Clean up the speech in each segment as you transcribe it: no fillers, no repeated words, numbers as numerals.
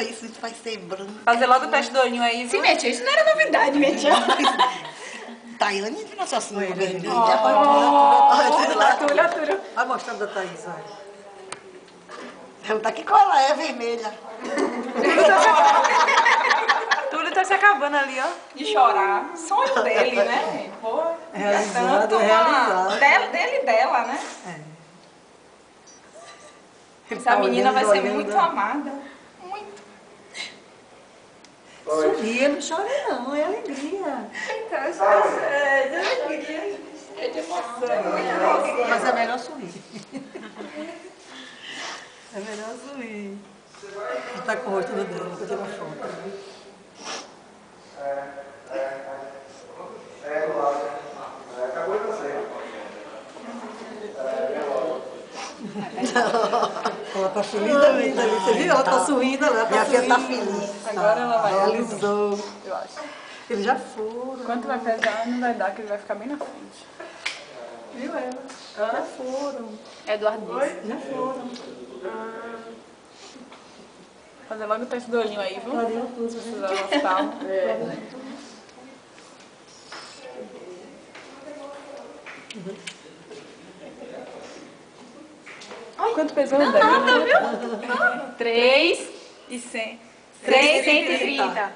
isso vai ser branco. Fazer logo o teste do olhinho aí, viu? Sim, minha tia, isso não era novidade, minha tia. Taiane viu nossa senhora vermelha. Olha. Vai mostrando a Thaís, vai. Perguntar que cor ela é, vermelha. Túlio tá se acabando ali, ó. De chorar. Sonho dele, né? Pô, Realizado, tanto realizado. dele e dela, né? Essa menina vai ser muito amada. Muito. Sorria, não chore não, é alegria. É de alegria. É de emoção. Mas é melhor sorrir. É melhor sorrir. Não tá com o rosto dela, vou tirar foto. Ela tá feliz da vida ali, você viu? Ela tá sorrindo, ela tá Minha filha tá sorrindo. feliz. Agora ela vai. Realizou. Eu acho. Eles já foram. Quanto vai pesar, não vai dar, que ele vai ficar bem na frente. Viu ela? Já foram. Eduardo disse. Já foram. Fazer logo o teste do olhinho aí, viu? Clareou tudo. Precisar do oftalmo. Quanto pesou o Dani? 3 e 100. 330.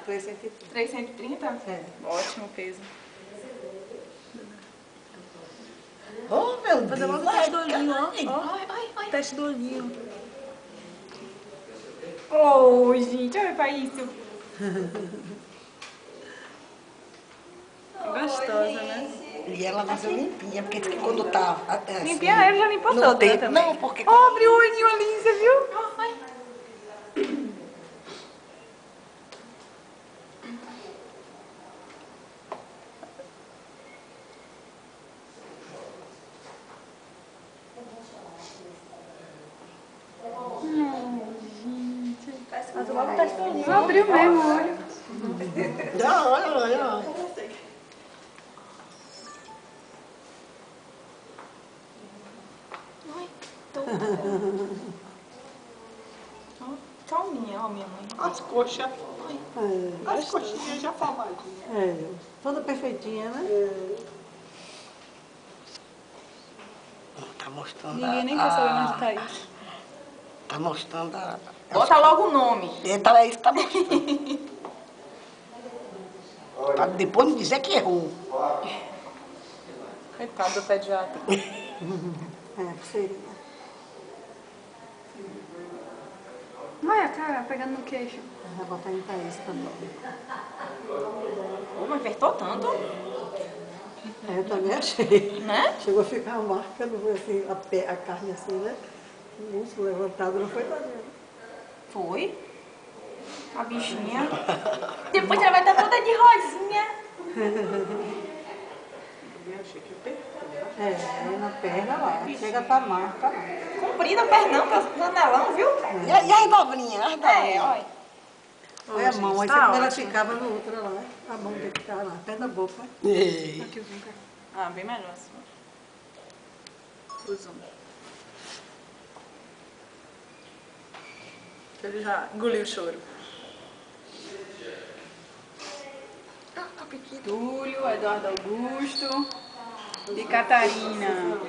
330? É. Ótimo peso. Oh, meu Fazer logo o Deus. teste do olhinho, ó. Teste do olhinho. Oh, gente, olha pra isso. Gostosa, né? E ela nasceu limpinha, porque diz que quando tá... assim, Limpinha ele já limpou no toda tempo- também. Não, porque... Ó, abriu o olhinho ali, você viu? Mas logo o teste do olhinho. Abriu mesmo o olho. Olha. Calminha, ó, minha mãe. As coxas. É, As coxinhas já formadinhas. toda perfeitinha, né? Tá mostrando Ninguém nem quer saber mais de Thaís. Tá mostrando a... Bota logo o nome. É isso que tá mostrando. Pra depois me dizer que errou. Coitado do pediatra. Seria. Olha a cara pegando no queixo. Vai botar em Thaís também. Pô, mas apertou tanto, Eu também achei. né? Chegou a ficar uma marca, não foi assim, a carne assim, né? O músculo levantado, não foi nada. Foi. A bichinha. Depois ela vai estar toda de rosinha. Eu achei que apertou. Aí na perna lá, chega a tá marca lá. Comprida, pernão, janelão, viu? E a dobrinha? As É, dobrinhas. olha. Olha a mão, aí tá quando ela ótimo. ficava no outro lá, a mão dele ficava lá, até da boca. Ei. Aqui, vem cá. Ah, bem melhor assim. O zoom. Ele já engoliu o choro. Túlio, Eduardo Augusto e Catarina.